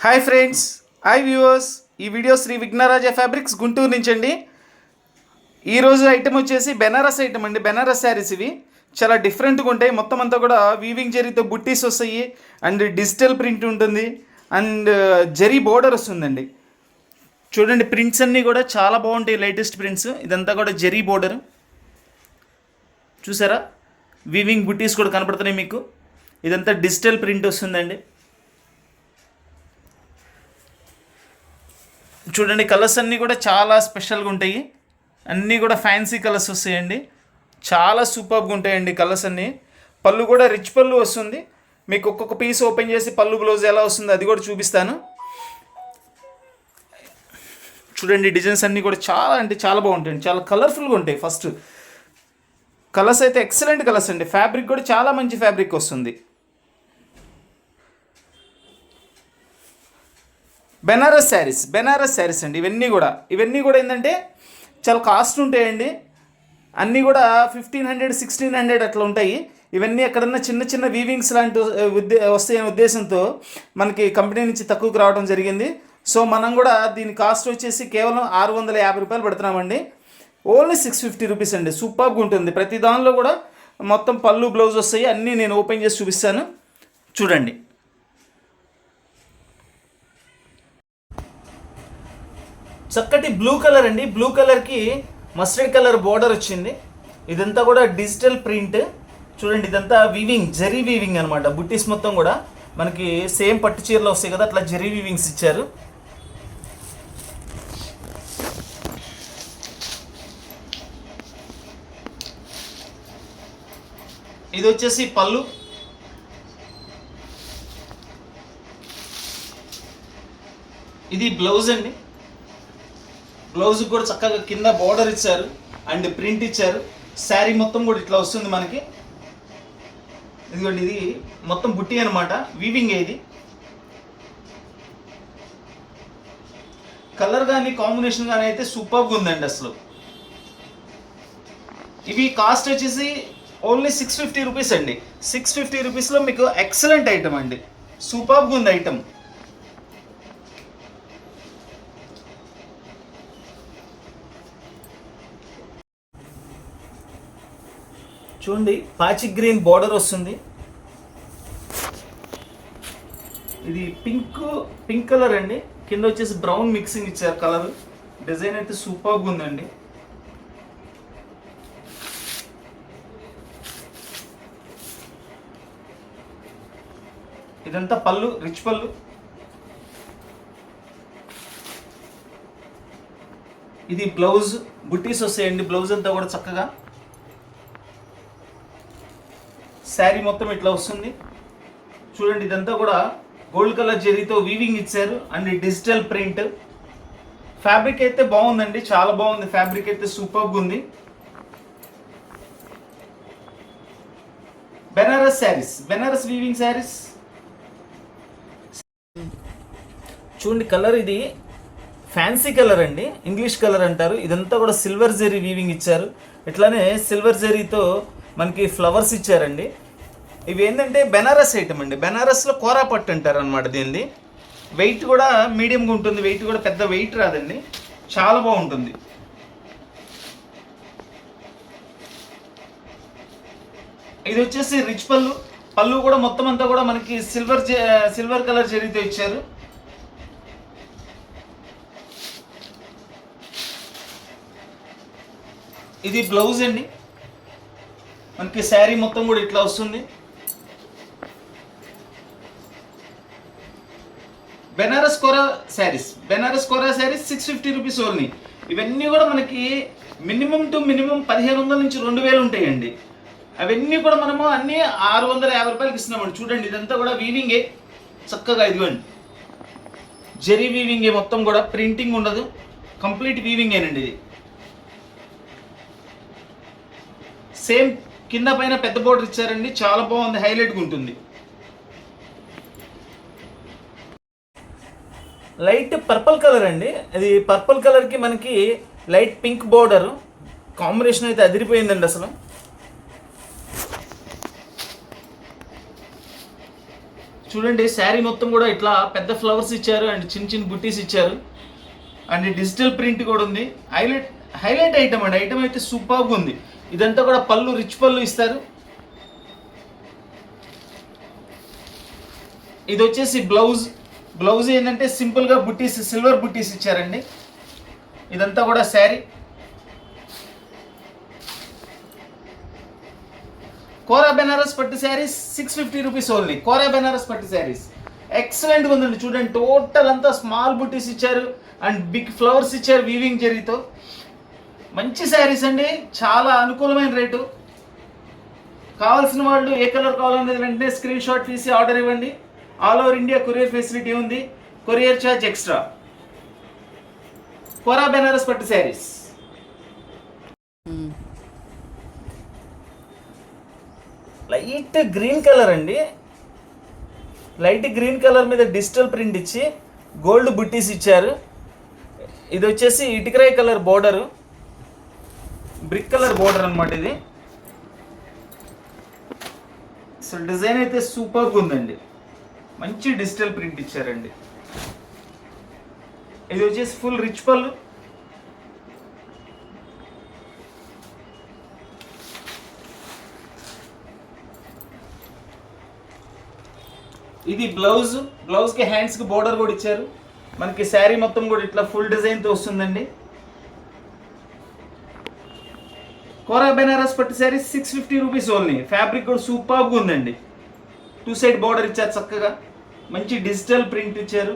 Hi friends, hi viewers. ఈ video Shri Vighnaraja fabrics Guntur నుంచి అండి. ఈరోజు ఐటమ్ వచ్చేసి బెనారస్ ఐటమ్ అండి. బెనారస్ శారీస్ ఇవి చాలా డిఫరెంట్గా ఉంటాయి. మొత్తం అంతా కూడా వీవింగ్ జరీతో బుట్టీస్ వస్తాయి అండ్ డిజిటల్ ప్రింట్ ఉంటుంది అండ్ జరీ బోర్డర్ వస్తుందండి. చూడండి, ప్రింట్స్ అన్నీ కూడా చాలా బాగుంటాయి, లేటెస్ట్ ప్రింట్స్. ఇదంతా కూడా జరీ బోర్డర్ చూసారా, వీవింగ్ బుట్టీస్ కూడా కనపడుతున్నాయి మీకు. ఇదంతా డిజిటల్ ప్రింట్ వస్తుందండి. చూడండి, కలర్స్ అన్నీ కూడా చాలా స్పెషల్గా ఉంటాయి. అన్నీ కూడా ఫ్యాన్సీ కలర్స్ వస్తాయండి. చాలా సూపర్గా ఉంటాయండి కలర్స్ అన్నీ. పళ్ళు కూడా రిచ్ పళ్ళు వస్తుంది మీకు. ఒక్కొక్క పీస్ ఓపెన్ చేసి పళ్ళు బ్లౌజ్ ఎలా వస్తుంది అది కూడా చూపిస్తాను. చూడండి, డిజైన్స్ అన్నీ కూడా చాలా అంటే చాలా బాగుంటాయండి. చాలా కలర్ఫుల్గా ఉంటాయి. ఫస్ట్ కలర్స్ అయితే ఎక్సలెంట్ కలర్స్ అండి. ఫ్యాబ్రిక్ కూడా చాలా మంచి ఫ్యాబ్రిక్ వస్తుంది. బెనారస్ శారీస్ అండి. ఇవన్నీ కూడా ఏంటంటే చాలా కాస్ట్ ఉంటాయండి. అన్నీ కూడా 1500 1600 అట్లా ఉంటాయి. ఇవన్నీ ఎక్కడన్నా చిన్న చిన్న వీవింగ్స్ లాంటి వస్తాయనే ఉద్దేశంతో మనకి కంపెనీ నుంచి తక్కువకు రావడం జరిగింది. సో మనం కూడా దీని కాస్ట్ వచ్చేసి కేవలం 650 రూపాయలు పెడుతున్నామండి. ఓన్లీ 650 రూపీస్ అండి. సూపర్గా ఉంటుంది. ప్రతి దానిలో కూడా మొత్తం పళ్ళు బ్లౌజ్ వస్తాయి. అన్నీ నేను ఓపెన్ చేసి చూపిస్తాను. చూడండి, చక్కటి బ్లూ కలర్ అండి. బ్లూ కలర్కి మస్టర్డ్ కలర్ బోర్డర్ వచ్చింది. ఇదంతా కూడా డిజిటల్ ప్రింట్. చూడండి, ఇదంతా వీవింగ్, జరీ వీవింగ్ అనమాట. బుట్టీస్ మొత్తం కూడా మనకి సేమ్ పట్టు చీరలో వస్తాయి కదా, అట్లా జరీ వీవింగ్స్ ఇచ్చారు. ఇది వచ్చేసి పళ్ళు. ఇది బ్లౌజ్ అండి. బ్లౌజ్ కూడా చక్కగా కింద బార్డర్ ఇచ్చారు అండ్ ప్రింట్ ఇచ్చారు. శారీ మొత్తం కూడా ఇట్లా వస్తుంది మనకి. ఇదిగోండి, ఇది మొత్తం బుట్టి అనమాట, వీవింగ్. ఇది కలర్ కానీ కాంబినేషన్ కానీ అయితే సూపర్గా ఉందండి అసలు. ఇవి కాస్ట్ వచ్చేసి ఓన్లీ 650 రూపీస్ అండి. 650 రూపీస్లో మీకు ఎక్సలెంట్ ఐటమ్ అండి. సూపర్గా ఉంది ఐటమ్. చూడండి, పాచి గ్రీన్ బార్డర్ వస్తుంది. ఇది పింక్ కలర్ అండి. కింద వచ్చేసి బ్రౌన్ మిక్సింగ్ ఇచ్చారు కలర్. డిజైన్ అయితే సూపర్గా ఉందండి. ఇదంతా పళ్ళు, రిచ్ పళ్ళు. ఇది బ్లౌజ్, బుట్టీస్ వస్తాయండి. బ్లౌజ్ అంతా కూడా చక్కగా. శారీ మొత్తం ఇట్లా వస్తుంది. చూడండి, ఇదంతా కూడా గోల్డ్ కలర్ జరీతో వీవింగ్ ఇచ్చారు అండ్ డిజిటల్ ప్రింట్. ఫ్యాబ్రిక్ అయితే బాగుందండి, చాలా బాగుంది. ఫ్యాబ్రిక్ అయితే సూపర్గా ఉంది. బెనారస్ వీవింగ్ శారీస్. చూడండి, కలర్ ఇది ఫ్యాన్సీ కలర్ అండి. ఇంగ్లీష్ కలర్ అంటారు. ఇదంతా కూడా సిల్వర్ జరీ వీవింగ్ ఇచ్చారు. ఇట్లానే సిల్వర్ జరీతో మనకి ఫ్లవర్స్ ఇచ్చారండి. ఇవి ఏంటంటే బెనారస్ ఐటమ్ అండి. బెనారస్లో కోరా పట్టు అంటారు అనమాట దీనిది. వెయిట్ కూడా మీడియంగా ఉంటుంది. వెయిట్ కూడా పెద్ద వెయిట్ రాదండి. చాలా బాగుంటుంది. ఇది వచ్చేసి రిచ్ పళ్ళు. పళ్ళు కూడా మొత్తం అంతా కూడా మనకి సిల్వర్ కలర్ జరీతో ఇచ్చారు. ఇది బ్లౌజ్ అండి. మనకి శారీ మొత్తం కూడా ఇట్లా వస్తుంది. బెనారస్ కోరా శారీస్ 650 రూపీస్ ఓన్లీ. ఇవన్నీ కూడా మనకి మినిమం 1500 నుంచి 2000 ఉంటాయండి. అవన్నీ కూడా మనము అన్నీ 650 రూపాయలకి ఇస్తున్నామండి. చూడండి, ఇదంతా కూడా వీవింగే చక్కగా. ఇదిగోండి, జరీ వీవింగే. మొత్తం కూడా ప్రింటింగ్ ఉండదు, కంప్లీట్ వీవింగేనండి. ఇది సేమ్ కింద పైన పెద్ద బోర్డర్ ఇచ్చారండి. చాలా బాగుంది, హైలైట్గా ఉంటుంది. లైట్ పర్పుల్ కలర్ అండి. అది పర్పుల్ కలర్కి మనకి లైట్ పింక్ బోర్డర్ కాంబినేషన్ అయితే అదిరిపోయిందండి అసలు. చూడండి శారీ మొత్తం కూడా ఇట్లా పెద్ద ఫ్లవర్స్ ఇచ్చారు అండ్ చిన్న చిన్న బుట్టీస్ ఇచ్చారు అండ్ డిజిటల్ ప్రింట్ కూడా ఉంది. హైలైట్ ఐటమ్ అండి. ఐటమ్ అయితే సూపర్గా ఉంది. ఇదంతా కూడా పళ్ళు, రిచ్ పళ్ళు ఇస్తారు. ఇది వచ్చేసి బ్లౌజ్ ఏంటంటే సింపుల్గా బుట్టీస్, సిల్వర్ బుట్టీస్ ఇచ్చారండి. ఇదంతా కూడా శారీ. కోరా బెనారస్ పట్టు శారీస్ 650 రూపీస్ ఓన్లీ. కోరా బెనారస్ పట్టు శారీస్ ఎక్సలెంట్గా ఉందండి. చూడండి టోటల్ అంతా స్మాల్ బుట్టీస్ ఇచ్చారు అండ్ బిగ్ ఫ్లవర్స్ ఇచ్చారు వీవింగ్ జరీతో. మంచి శారీస్ అండి, చాలా అనుకూలమైన రేటు. కావాల్సిన వాళ్ళు ఏ కలర్ కావాలనేది వెంటనే స్క్రీన్ షాట్ తీసి ఆర్డర్ ఇవ్వండి. All over India courier facility ఉంది. Courier charge extra. Kora Banaras పట్టు శారీస్. లైట్ గ్రీన్ కలర్ అండి. లైట్ గ్రీన్ కలర్ మీద డిజిటల్ ప్రింట్ ఇచ్చి గోల్డ్ బుట్టీస్ ఇచ్చారు. ఇది వచ్చేసి ఇటుకరాయి colour border, brick colour border అనమాట ఇది. అసలు డిజైన్ అయితే సూపర్గా ఉందండి. మంచి డిజిటల్ ప్రింట్ ఇచ్చారండి. ఇది వచ్చేసి ఫుల్ రిచ్ పళ్ళు. ఇది బ్లౌజ్కి హ్యాండ్స్కి బోర్డర్ కూడా ఇచ్చారు. మనకి శారీ మొత్తం కూడా ఇట్లా ఫుల్ డిజైన్తో వస్తుందండి. కోరా బెనారస్ పట్టు శారీ 650 రూపీస్ ఓన్లీ. ఫ్యాబ్రిక్ కూడా సూపర్గా ఉందండి. 2 సైడ్ బోర్డర్ ఇచ్చారు చక్కగా. మంచి డిజిటల్ ప్రింట్ ఇచ్చారు.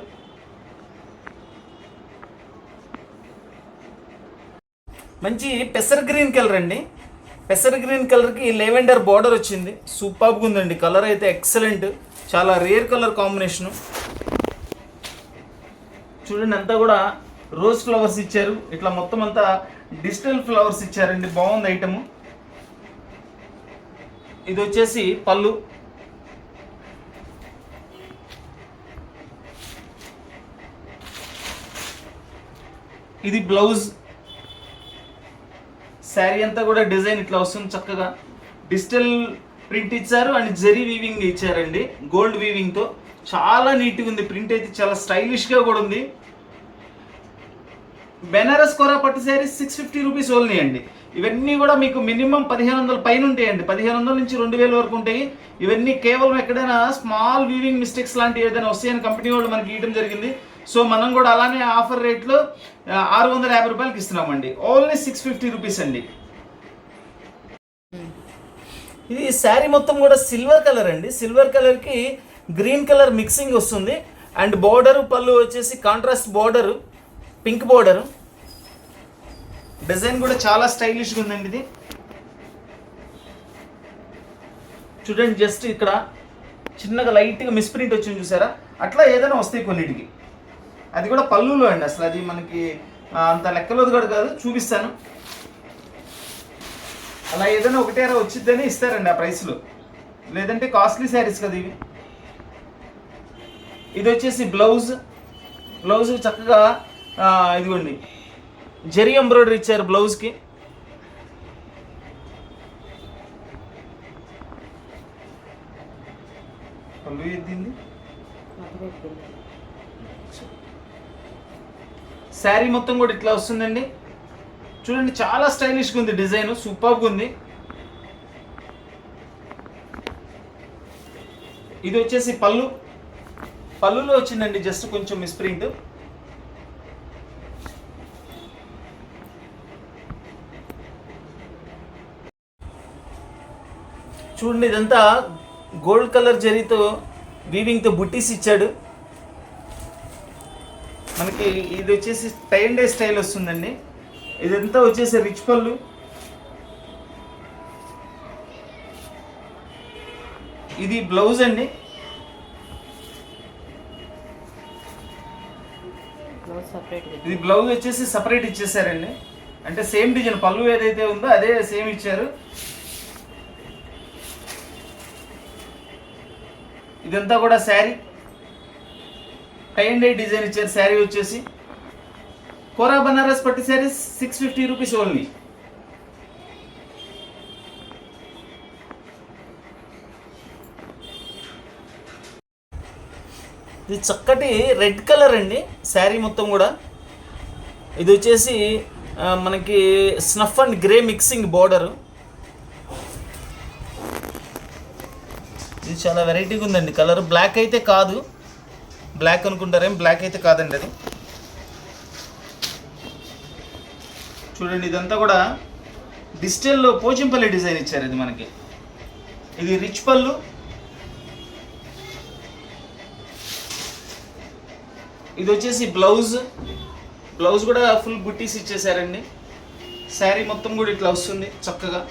మంచి పెసర్ గ్రీన్ కలర్ అండి. పెసర్ గ్రీన్ కలర్కి లెవెండర్ బోర్డర్ వచ్చింది. సూపర్గా ఉందండి. కలర్ అయితే ఎక్సలెంట్. చాలా రేర్ కలర్ కాంబినేషను. చూడండి అంతా కూడా రోజ్ ఫ్లవర్స్ ఇచ్చారు. ఇట్లా మొత్తం అంతా డిజిటల్ ఫ్లవర్స్ ఇచ్చారండి. బాగుంది ఐటము. ఇది వచ్చేసి పళ్ళు. ఇది బ్లౌజ్. శారీ అంతా కూడా డిజైన్ ఇట్లా వస్తుంది చక్కగా. డిజిటల్ ప్రింట్ ఇచ్చారు అండ్ జరీ వీవింగ్ ఇచ్చారండి, గోల్డ్ వీవింగ్తో. చాలా నీట్గా ఉంది. ప్రింట్ అయితే చాలా స్టైలిష్గా కూడా ఉంది. బెనారస్ కోరా పట్టు శారీస్ 650 రూపీస్ ఓన్లీ అండి. ఇవన్నీ కూడా మీకు మినిమం 1500 పైన ఉంటాయండి. 1500 నుంచి 2000 వరకు ఉంటాయి. ఇవన్నీ కేవలం ఎక్కడైనా స్మాల్ వీవింగ్ మిస్టేక్స్ లాంటివి ఏదైనా వస్తాయని కంపెనీ వాళ్ళు మనకి ఇవ్వడం జరిగింది. సో మనం కూడా అలానే ఆఫర్ రేట్లో 650 రూపాయలకి ఇస్తున్నామండి. ఓన్లీ 650 రూపీస్ అండి. ఇది శారీ మొత్తం కూడా సిల్వర్ కలర్ అండి. సిల్వర్ కలర్కి గ్రీన్ కలర్ మిక్సింగ్ వస్తుంది అండ్ బోర్డరు పళ్ళు వచ్చేసి contrast border, pink border. Design కూడా చాలా స్టైలిష్గా ఉందండి. ఇది చూడండి, జస్ట్ ఇక్కడ చిన్నగా లైట్గా మిస్ప్రింట్ వచ్చింది చూసారా, అట్లా ఏదైనా వస్తాయి కొన్నిటికి. అది కూడా పళ్ళులో అండి. అసలు అది మనకి అంత లెక్కలోది కూడా కాదు, చూపిస్తాను. అలా ఏదైనా ఒకటేరా వచ్చిద్దని ఇస్తారండి ఆ ప్రైస్లో. లేదంటే కాస్ట్లీ శారీస్ కదా ఇవి. ఇది వచ్చేసి బ్లౌజ్ చక్కగా ఇదిగోండి జరీ ఎంబ్రాయిడరీ ఇచ్చారు బ్లౌజ్కి. పళ్ళు ఎద్దింది. శారీ మొత్తం కూడా ఇట్లా వస్తుందండి. చూడండి చాలా స్టైలిష్గా ఉంది. డిజైన్ సూపర్గా ఉంది. ఇది వచ్చేసి పళ్ళులో వచ్చిందండి జస్ట్ కొంచెం మిస్ప్రింట్. చూడండి ఇదంతా గోల్డ్ కలర్ జరీతో వీవింగ్తో బుట్టీస్ ఇచ్చాడు మనకి. ఇది వచ్చేసి టై అండ్ డై స్టైల్ వస్తుందండి. ఇదంతా వచ్చేసి రిచ్ పళ్ళు. ఇది బ్లౌజ్ అండి. ఇది బ్లౌజ్ వచ్చేసి సపరేట్ ఇచ్చేసారండి. అంటే సేమ్ డిజైన్ పళ్ళు ఏదైతే ఉందో అదే సేమ్ ఇచ్చారు. ఇదంతా కూడా sari tie and dye design ఇచ్చారు. శారీ వచ్చేసి కోరా బనారస్ పట్టు శారీస్ 650 రూపీస్ ఓన్లీ. ఇది చక్కటి రెడ్ కలర్ అండి శారీ మొత్తం కూడా. ఇది వచ్చేసి మనకి snuff and grey mixing border. ఇది చాలా వెరైటీగా ఉందండి కలర్. బ్లాక్ అయితే కాదు, బ్లాక్ అనుకుంటారేం, బ్లాక్ అయితే కాదండి అది. చూడండి ఇదంతా కూడా డిజిటల్లో పోచంపల్లి డిజైన్ ఇచ్చారు. ఇది మనకి ఇది రిచ్ పళ్ళు. ఇది వచ్చేసి బ్లౌజ్. బ్లౌజ్ కూడా ఫుల్ బుట్టీస్ ఇచ్చేసారండి. శారీ మొత్తం కూడా ఇట్లా వస్తుంది చక్కగా.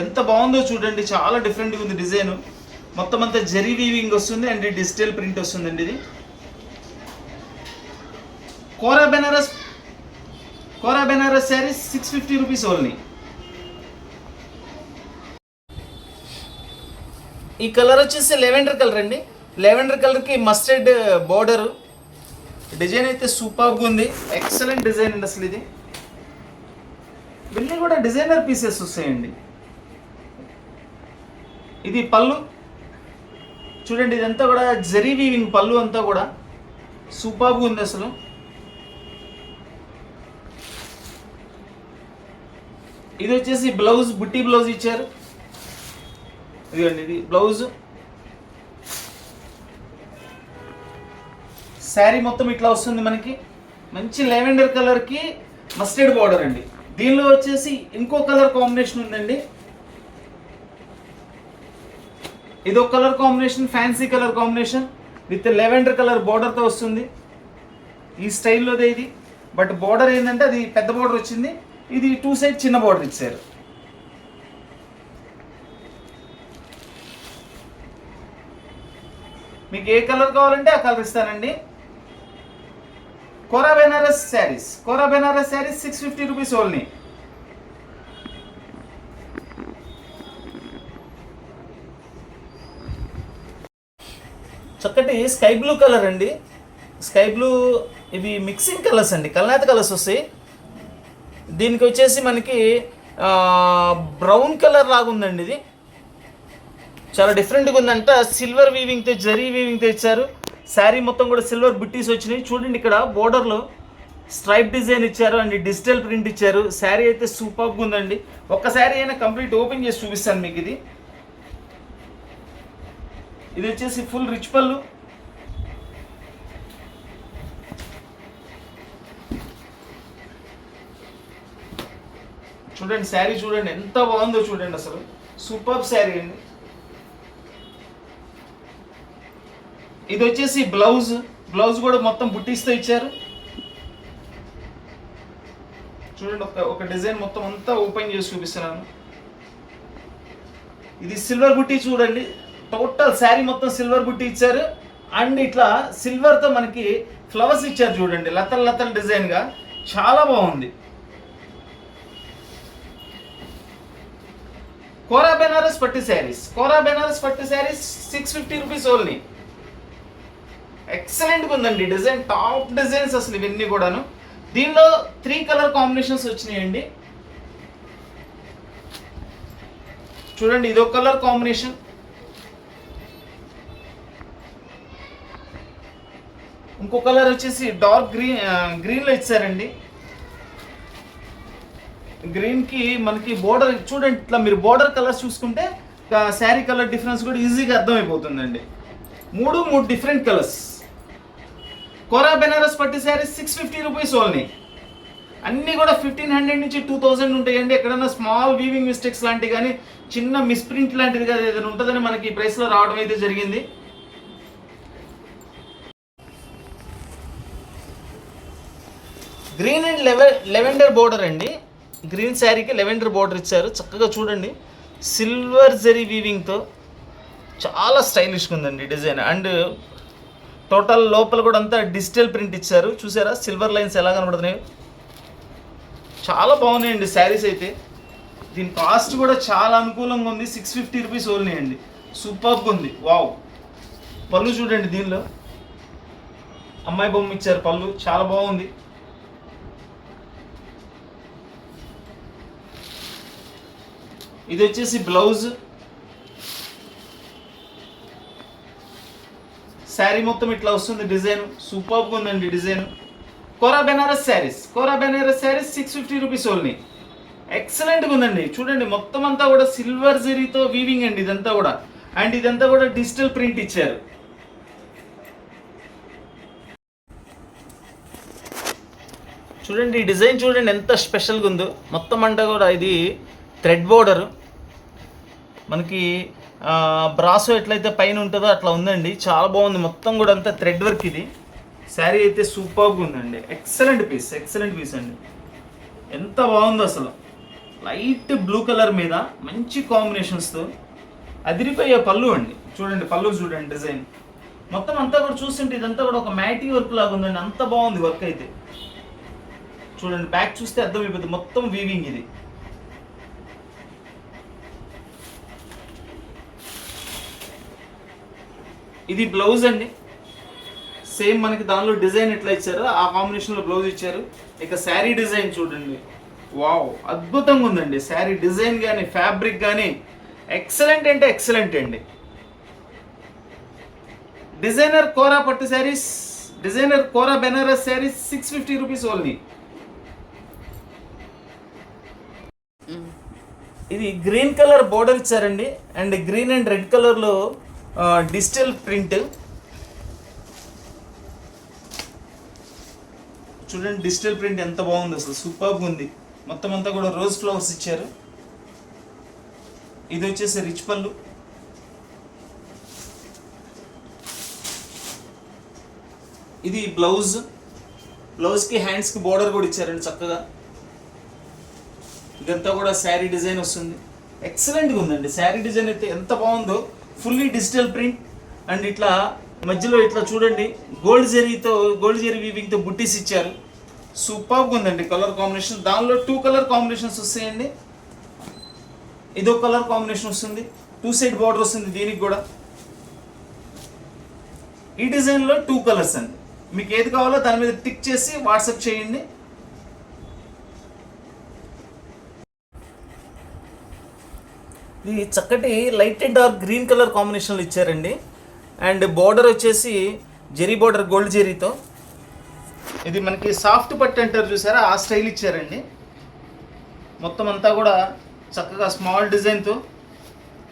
ఎంత బాగుందో చూడండి, చాలా డిఫరెంట్గా ఉంది డిజైన్. మొత్తం అంతా జరీ వీవింగ్ వస్తుంది అండ్ డిజిటల్ ప్రింట్ వస్తుందండి. ఇది కోరా బెనారస్ శారీ 650 రూపీస్ ఓన్లీ. ఈ కలర్ వచ్చేసి లెవెండర్ కలర్ అండి. లెవెండర్ కలర్కి మస్టర్డ్ బోర్డరు. డిజైన్ అయితే సూపర్గా ఉంది, ఎక్సలెంట్ డిజైన్ అండి అసలు. ఇది ఇవన్నీ కూడా డిజైనర్ పీసెస్ వస్తాయండి. ఇది పళ్ళు చూడండి, ఇదంతా కూడా జరీ వీవింగ్ పళ్ళు అంతా కూడా సూపర్గా ఉంది అసలు. ఇది వచ్చేసి బ్లౌజ్, బుట్టి బ్లౌజ్ ఇచ్చారు. ఇదిగోండి ఇది బ్లౌజ్. శారీ మొత్తం ఇట్లా వస్తుంది మనకి. మంచి లెవెండర్ కలర్కి మస్టర్డ్ బార్డర్ అండి. దీనిలో వచ్చేసి ఇంకో కలర్ కాంబినేషన్ ఉందండి. ఇదొక colour combination, fancy colour combination with lavender colour బార్డర్తో వస్తుంది. ఈ స్టైల్లోదే ఇది. బట్ బార్డర్ ఏంటంటే అది పెద్ద బార్డర్ వచ్చింది, ఇది 2 సైడ్ చిన్న బార్డర్ ఇచ్చారు. మీకు ఏ కలర్ కావాలంటే ఆ కలర్ ఇస్తానండి. కోరా బెనారస్ శారీస్ 650 రూపీస్ ఓన్లీ. చక్కటి స్కై బ్లూ కలర్ అండి. స్కై బ్లూ ఇవి మిక్సింగ్ కలర్స్ అండి, కల్నాథ్ కలర్స్ వస్తాయి. దీనికి వచ్చేసి మనకి బ్రౌన్ కలర్ లాగా ఉందండి. ఇది చాలా డిఫరెంట్గా ఉందంట. సిల్వర్ వీవింగ్తో, జరీ వీవింగ్తో ఇచ్చారు. శారీ మొత్తం కూడా సిల్వర్ బుట్టీస్ వచ్చినాయి. చూడండి ఇక్కడ బోర్డర్లో స్ట్రైప్ డిజైన్ ఇచ్చారు అండ్ డిజిటల్ ప్రింట్ ఇచ్చారు. శారీ అయితే సూపర్గా ఉందండి. ఒక్క శారీ అయినా కంప్లీట్ ఓపెన్ చేసి చూపిస్తాను మీకు. ఇది వచ్చేసి ఫుల్ రిచ్ పళ్ళు. చూడండి శారీ చూడండి ఎంత బాగుందో చూడండి, అసలు సూపర్ శారీ అండి. ఇది వచ్చేసి బ్లౌజ్. బ్లౌజ్ కూడా మొత్తం బుట్టీస్తో ఇచ్చారు. చూడండి ఒక డిజైన్ మొత్తం అంతా ఓపెన్ చేసి చూపిస్తున్నాను. ఇది సిల్వర్ బుట్టీ చూడండి, టోటల్ శారీ మొత్తం సిల్వర్ బుట్టీ ఇచ్చారు. అండ్ ఇట్లా సిల్వర్తో మనకి ఫ్లవర్స్ ఇచ్చారు చూడండి, లతల్ లతల్ డిజైన్గా చాలా బాగుంది. కోరా బెనారస్ పట్టు శారీస్ 650 రూపీస్ ఓన్లీ. ఎక్సలెంట్గా ఉందండి డిజైన్, టాప్ డిజైన్స్ అసలు ఇవన్నీ కూడాను. దీనిలో 3 కలర్ కాంబినేషన్స్ వచ్చినాయండి. చూడండి ఇదొక కలర్ కాంబినేషన్, ఇంకో కలర్ వచ్చేసి డార్క్ గ్రీన్లో ఇచ్చారండి. గ్రీన్కి మనకి బోర్డర్ చూడండి, ఇట్లా మీరు బోర్డర్ కలర్స్ చూసుకుంటే శారీ కలర్ డిఫరెన్స్ కూడా ఈజీగా అర్థమైపోతుందండి. 3 డిఫరెంట్ కలర్స్. కోరా బెనారస్ పట్టు శారీ 650 రూపీస్ ఓన్లీ. అన్నీ కూడా 1500 నుంచి 2000 ఉంటాయండి. ఎక్కడైనా స్మాల్ వీవింగ్ మిస్టేక్స్ లాంటివి కానీ, చిన్న మిస్ప్రింట్ లాంటిది కానీ ఏదైనా ఉంటుందని మనకి ఈ ప్రైస్లో రావడం అయితే జరిగింది. గ్రీన్ అండ్ లెవెండర్ బోర్డర్ అండి. గ్రీన్ శారీకి లెవెండర్ బోర్డర్ ఇచ్చారు. చక్కగా చూడండి సిల్వర్ జరీ వీవింగ్తో చాలా స్టైలిష్గా ఉందండి డిజైన్. అండ్ టోటల్ లోపల కూడా అంతా డిజిటల్ ప్రింట్ ఇచ్చారు. చూసారా సిల్వర్ లైన్స్ ఎలా కనబడుతున్నాయి, చాలా బాగున్నాయండి శారీస్ అయితే. దీని కాస్ట్ కూడా చాలా అనుకూలంగా ఉంది, 650 రూపీస్ ఓన్లీ అండి. సూపర్గా ఉంది, వావ్. పళ్ళు చూడండి, దీనిలో అమ్మాయి బొమ్మ ఇచ్చారు పళ్ళు, చాలా బాగుంది. ఇది వచ్చేసి బ్లౌజ్. శారీ మొత్తం ఇట్లా వస్తుంది డిజైన్. సూపర్గా ఉందండి డిజైన్. కోరా బెనారస్ శారీస్, కోరా బెనారస్ శారీస్ 650 రూపీస్ ఓన్లీ. ఎక్సలెంట్గా ఉందండి. చూడండి మొత్తం అంతా కూడా సిల్వర్ జరీతో వీవింగ్ అండి ఇదంతా కూడా. అండ్ ఇదంతా కూడా డిజిటల్ ప్రింట్ ఇచ్చారు. చూడండి ఈ డిజైన్ చూడండి ఎంత స్పెషల్గా ఉందో. మొత్తం అంతా కూడా ఇది థ్రెడ్ బోర్డర్, మనకి బ్రాసో ఎట్లయితే పైన ఉంటుందో అట్లా ఉందండి. చాలా బాగుంది. మొత్తం కూడా అంతా థ్రెడ్ వర్క్. ఇది శారీ అయితే సూపర్గా ఉందండి. ఎక్సలెంట్ పీస్, ఎక్సలెంట్ పీస్ అండి. ఎంత బాగుందో అసలు. లైట్ బ్లూ కలర్ మీద మంచి కాంబినేషన్స్తో అదిరిపోయే పళ్ళు అండి. చూడండి పళ్ళు చూడండి డిజైన్ మొత్తం అంతా కూడా చూస్తుంటే ఇదంతా కూడా ఒక మ్యాటీ వర్క్ లాగా ఉందండి. అంత బాగుంది వర్క్ అయితే. చూడండి బ్యాక్ చూస్తే అర్థమైపోతుంది మొత్తం వీవింగ్. ఇది ఇది బ్లౌజ్ అండి. సేమ్ మనకి దానిలో డిజైన్ ఎట్లా ఇచ్చారో ఆ కాంబినేషన్లో బ్లౌజ్ ఇచ్చారు. ఇక శారీ డిజైన్ చూడండి, వావ్ అద్భుతంగా ఉందండి. శారీ డిజైన్ కానీ ఫ్యాబ్రిక్ కానీ ఎక్సలెంట్ అంటే ఎక్సలెంట్ అండి. డిజైనర్ కోరా పట్టు శారీస్, డిజైనర్ కోరా బెనారస్ శారీస్ 650 రూపీస్ ఓన్లీ. ఇది గ్రీన్ కలర్ బోర్డర్ ఇచ్చారండి. అండ్ గ్రీన్ అండ్ రెడ్ కలర్లో డిజిటల్ ప్రింట్. చూడండి డిజిటల్ ప్రింట్ ఎంత బాగుంది అసలు. సూపర్గా ఉంది. మొత్తం అంతా కూడా రోజ్ ఫ్లవర్స్ ఇచ్చారు. ఇది వచ్చేసి రిచ్ పళ్ళు. ఇది బ్లౌజ్. బ్లౌజ్కి హ్యాండ్స్కి బోర్డర్ కూడా ఇచ్చారండి చక్కగా. ఇదంతా కూడా శారీ డిజైన్ వస్తుంది. ఎక్సలెంట్గా ఉందండి. శారీ డిజైన్ అయితే ఎంత బాగుందో. Fully digital print. అండ్ ఇట్లా మధ్యలో ఇట్లా చూడండి గోల్డ్ జెరీ వీవింగ్తో బుట్టీస్ ఇచ్చారు. సూపర్గా ఉందండి కలర్ కాంబినేషన్. దానిలో 2 కలర్ కాంబినేషన్స్ వస్తాయండి. ఇదో కలర్ కాంబినేషన్ వస్తుంది. 2 సైడ్ బార్డర్ వస్తుంది దీనికి కూడా. ఈ డిజైన్లో 2 కలర్స్ అండి. మీకు ఏది కావాలో దాని మీద టిక్ చేసి వాట్సాప్ చేయండి. ఇది చక్కటి light and dark green colour కాంబినేషన్లో ఇచ్చారండి. అండ్ బార్డర్ వచ్చేసి జెరీ బార్డర్ గోల్డ్ జెరీతో. ఇది మనకి సాఫ్ట్ పట్టు అంటారు చూసారా, ఆ స్టైల్ ఇచ్చారండి. మొత్తం అంతా కూడా చక్కగా స్మాల్ డిజైన్తో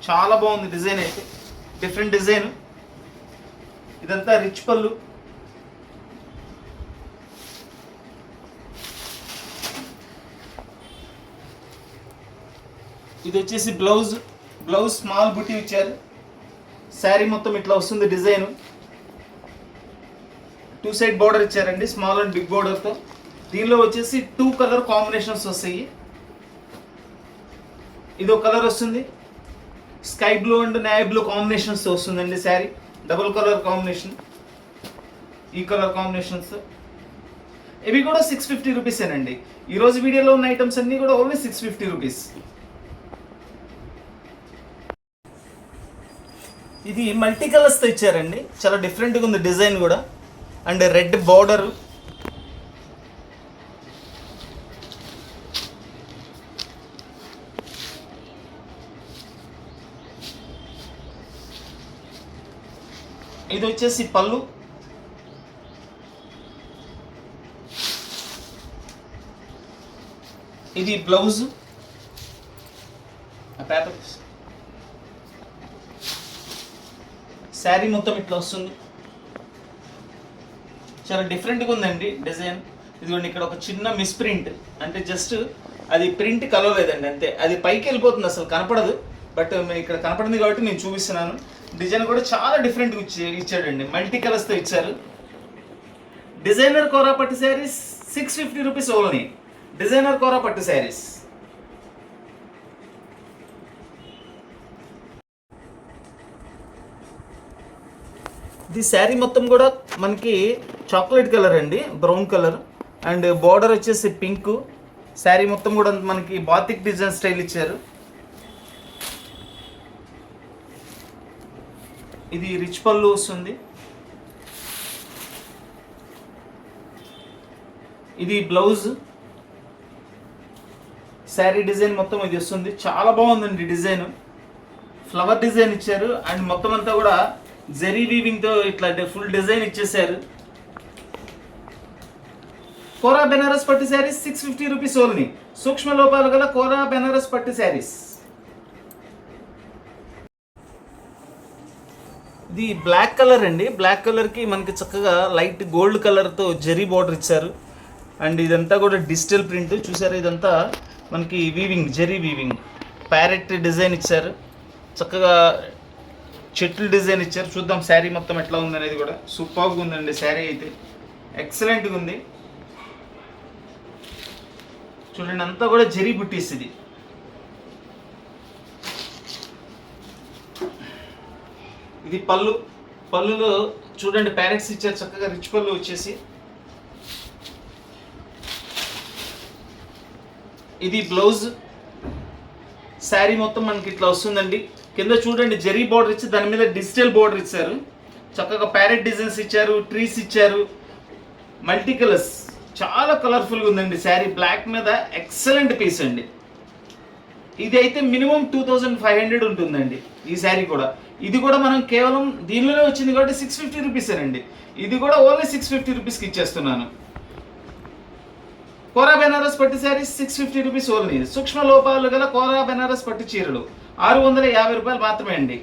చాలా బాగుంది డిజైన్ అయితే. Different design. ఇదంతా రిచ్ పళ్ళు. ఇది వచ్చేసి బ్లౌజ్. బ్లౌజ్ స్మాల్ బుట్టి ఇచ్చారు. శారీ మొత్తం ఇట్లా వస్తుంది డిజైన్. 2 సైడ్ బార్డర్ ఇచ్చారండి, స్మాల్ అండ్ బిగ్ బార్డర్తో. దీనిలో వచ్చేసి 2 కలర్ కాంబినేషన్స్ వస్తాయి. ఇది ఒక కలర్ వస్తుంది, sky blue and navy blue combinations వస్తుందండి శారీ. Double colour combination. ఈ కలర్ కాంబినేషన్స్ ఇవి కూడా 650 రూపీసేనండి. ఈరోజు వీడియోలో ఉన్న ఐటమ్స్ అన్నీ కూడా ఓన్లీ 650 రూపీస్. ఇది మల్టీ కలర్స్తో ఇచ్చారండి. చాలా డిఫరెంట్గా ఉంది డిజైన్ కూడా. And red border. ఇది వచ్చేసి పళ్ళు. ఇది బ్లౌజ్. పేపర్ శారీ మొత్తం ఇట్లా వస్తుంది. చాలా డిఫరెంట్గా ఉందండి డిజైన్. ఇదిగోండి ఇక్కడ ఒక చిన్న మిస్ ప్రింట్, అంటే జస్ట్ అది ప్రింట్ కలవలేదండి అంతే. అది పైకి వెళ్ళిపోతుంది, అసలు కనపడదు. బట్ ఇక్కడ కనపడింది కాబట్టి నేను చూపిస్తున్నాను. డిజైన్ కూడా చాలా డిఫరెంట్గా ఇచ్చాడండి. మల్టీ కలర్స్తో ఇచ్చారు. డిజైనర్ కోరా పట్టు శారీస్ 650 రూపీస్ ఓన్లీ. డిజైనర్ కోరా పట్టు శారీస్. ఇది శారీ మొత్తం కూడా మనకి చాక్లెట్ కలర్ అండి, బ్రౌన్ కలర్. అండ్ బార్డర్ వచ్చేసి పింక్. శారీ మొత్తం కూడా మనకి బాతిక్ డిజైన్ స్టైల్ ఇచ్చారు. ఇది రిచ్ పళ్ళు వస్తుంది. ఇది బ్లౌజ్. శారీ డిజైన్ మొత్తం ఇది వస్తుంది. చాలా బాగుందండి డిజైన్. ఫ్లవర్ డిజైన్ ఇచ్చారు. అండ్ మొత్తం అంతా కూడా జెరీ వీవింగ్తో ఇట్లా ఫుల్ డిజైన్ ఇచ్చేసారు. కోరా బెనారస్ పట్టు శారీస్ 650 రూపీస్ ఓన్లీ. సూక్ష్మ లోపాలు గల కోరా బెనారస్ పట్టు శారీస్. ఇది బ్లాక్ కలర్ అండి. బ్లాక్ కలర్కి మనకి చక్కగా లైట్ గోల్డ్ కలర్తో జెరీ బార్డర్ ఇచ్చారు. అండ్ ఇదంతా కూడా డిజిటల్ ప్రింట్ చూసారు. ఇదంతా మనకి weaving, zari weaving, parrot design ఇచ్చారు. చక్కగా చెట్లు డిజైన్ ఇచ్చారు. చూద్దాం శారీ మొత్తం ఎట్లా ఉందనేది కూడా. సూపర్గా ఉందండి శారీ అయితే, ఎక్సలెంట్గా ఉంది. చూడండి అంతా కూడా జెరీ బుట్టీస్. ఇది పళ్ళు. పళ్ళులో చూడండి ప్యారెట్స్ ఇచ్చారు, చక్కగా రిచ్ పళ్ళు వచ్చేసి. ఇది బ్లౌజ్. శారీ మొత్తం మనకి ఇట్లా వస్తుందండి. కింద చూడండి జెరీ బార్డర్ ఇచ్చి దాని మీద డిజిటల్ బార్డర్ ఇచ్చారు. చక్కగా ప్యారెట్ డిజైన్స్ ఇచ్చారు, ట్రీస్ ఇచ్చారు, మల్టీ కలర్స్. చాలా కలర్ఫుల్గా ఉందండి శారీ. బ్లాక్ మీద ఎక్సలెంట్ పీస్ అండి. ఇది అయితే మినిమం 2500 ఉంటుందండి ఈ శారీ కూడా. ఇది కూడా మనం కేవలం దీనిలోనే వచ్చింది కాబట్టి 650 రూపీసేనండి. ఇది కూడా ఓన్లీ 650 రూపీస్కి ఇచ్చేస్తున్నాను. కోరా బెనారస్ పట్టు శారీస్ 650 రూపీస్ ఓన్లీ. సూక్ష్మ లోపాలు గల కోరా బెనారస్ పట్టు చీరలు 650 రూపాయలు మాత్రమే అండి.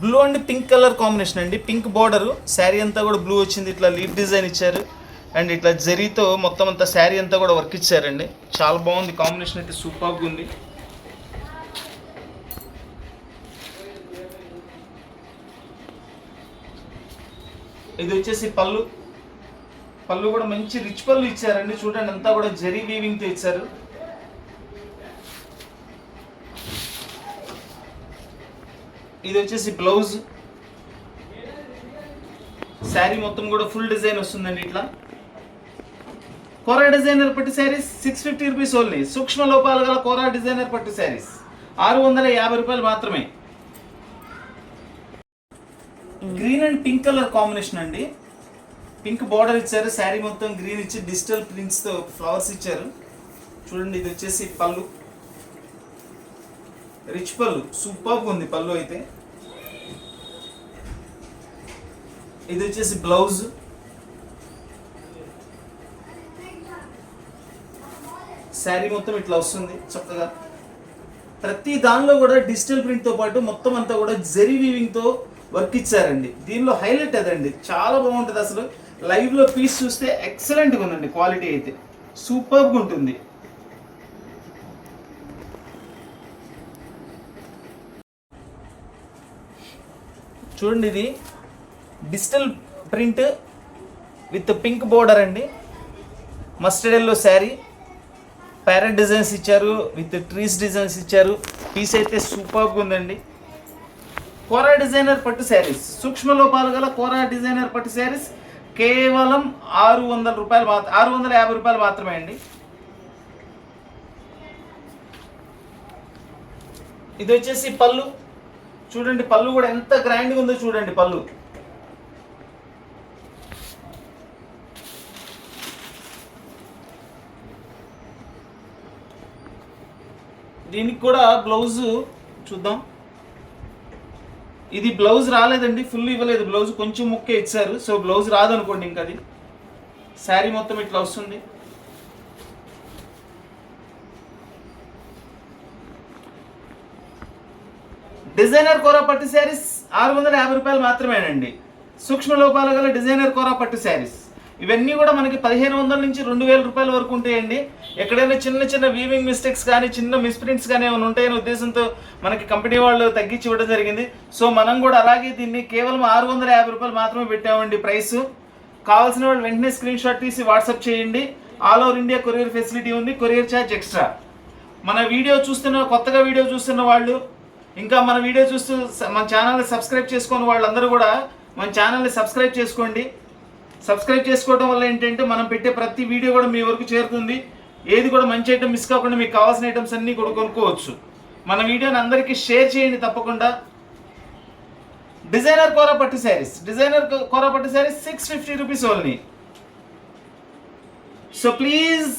Blue and pink colour combination అండి. పింక్ బార్డర్, శారీ అంతా కూడా బ్లూ వచ్చింది. ఇట్లా లీఫ్ డిజైన్ ఇచ్చారు. అండ్ ఇట్లా జరీతో మొత్తం అంతా శారీ అంతా కూడా వర్క్ ఇచ్చారండి. చాలా బాగుంది కాంబినేషన్ అయితే, సూపర్గా ఉంది. ఇది వచ్చేసి పళ్ళు. పళ్ళు కూడా మంచి రిచ్ పళ్ళు ఇచ్చారండి. చూడండి అంతా కూడా జరీ వీవింగ్తో ఇచ్చారు. ఇది వచ్చేసి బ్లౌజ్. శారీ మొత్తం కూడా ఫుల్ డిజైన్ వస్తుందండి ఇట్లా. కోరా డిజైనర్ పట్టు శారీస్ 650 రూపీస్ ఓన్లీ. సూక్ష్మ లోపాలు గల కోరా డిజైనర్ పట్టు శారీస్ 650 రూపాయలు మాత్రమే. Green and pink colour combination అండి. పింక్ బార్డర్ ఇచ్చారు, శారీ మొత్తం గ్రీన్ ఇచ్చి డిజిటల్ ప్రింట్స్తో ఫ్లవర్స్ ఇచ్చారు. చూడండి ఇది వచ్చేసి పళ్ళు, రిచ్ పళ్ళు, సూపర్గా ఉంది పళ్ళు అయితే. ఇది వచ్చేసి బ్లౌజ్. శారీ మొత్తం ఇట్లా వస్తుంది చక్కగా. ప్రతి దానిలో కూడా డిజిటల్ ప్రింట్తో పాటు మొత్తం అంతా కూడా జెరీ వీవింగ్తో వర్క్ ఇచ్చారండి. దీనిలో హైలైట్ అదండి, చాలా బాగుంటుంది అసలు. లైవ్లో పీస్ చూస్తే ఎక్సలెంట్గా ఉందండి. క్వాలిటీ అయితే సూపర్గా ఉంటుంది. చూడండి ఇది digital print with pink border అండి. Mustard yellow sari, parrot designs ఇచ్చారు, విత్ ట్రీస్ డిజైన్స్ ఇచ్చారు. పీస్ అయితే సూపర్గా ఉందండి. కోరా డిజైనర్ పట్టు శారీస్, సూక్ష్మ లోపాలు గల కోరా డిజైనర్ పట్టు శారీస్ కేవలం 600 రూపాయలు 650 రూపాయలు మాత్రమే అండి. ఇది వచ్చేసి పళ్ళు. చూడండి పళ్ళు కూడా ఎంత గ్రాండ్గా ఉందో చూడండి పళ్ళు. దీనికి కూడా బ్లౌజ్ చూద్దాం. ఇది బ్లౌజ్ రాలేదండి, ఫుల్ ఇవ్వలేదు బ్లౌజ్, కొంచెం ముక్కే ఇచ్చారు. సో బ్లౌజ్ రాదనుకోండి ఇంకా. అది శారీ మొత్తం ఇట్లా వస్తుంది. డిజైనర్ కోరా పట్టు శారీస్ 650 రూపాయలు మాత్రమేనండి. సూక్ష్మ లోపాలు గల డిజైనర్ కోరా పట్టు శారీస్ ఇవన్నీ కూడా మనకి 1500 నుంచి 2000 రూపాయల వరకు ఉంటాయండి. ఎక్కడైనా చిన్న చిన్న వీవింగ్ మిస్టేక్స్ కానీ చిన్న మిస్ప్రింట్స్ కానీ ఏమైనా ఉంటాయనే ఉద్దేశంతో మనకి కంపెనీ వాళ్ళు తగ్గించి ఇవ్వడం జరిగింది. సో మనం కూడా అలాగే దీన్ని కేవలం 650 రూపాయలు మాత్రమే పెట్టామండి ప్రైస్. కావాల్సిన వాళ్ళు వెంటనే స్క్రీన్ షాట్ తీసి వాట్సాప్ చేయండి. All over India courier facility ఉంది, కొరియర్ ఛార్జ్ ఎక్స్ట్రా. మన వీడియో చూస్తున్న కొత్తగా వీడియో చూస్తున్న వాళ్ళు, ఇంకా మన వీడియో చూస్తూ మన ఛానల్ని సబ్స్క్రైబ్ చేసుకున్న వాళ్ళందరూ కూడా మన ఛానల్ని సబ్స్క్రైబ్ చేసుకోండి. సబ్స్క్రైబ్ చేసుకోవడం వల్ల ఏంటంటే మనం పెట్టే ప్రతి వీడియో కూడా మీ వరకు చేరుతుంది. ఏది కూడా మంచి ఐటమ్ మిస్ కాకుండా మీకు కావాల్సిన ఐటమ్స్ అన్నీ కూడా కొనుక్కోవచ్చు. మన వీడియోని అందరికీ షేర్ చేయండి తప్పకుండా. డిజైనర్ కోరా పట్టు శారీస్, డిజైనర్ కోరా పట్టు saris 650 rupees only. So please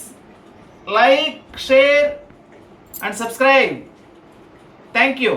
like, share and subscribe. Thank you.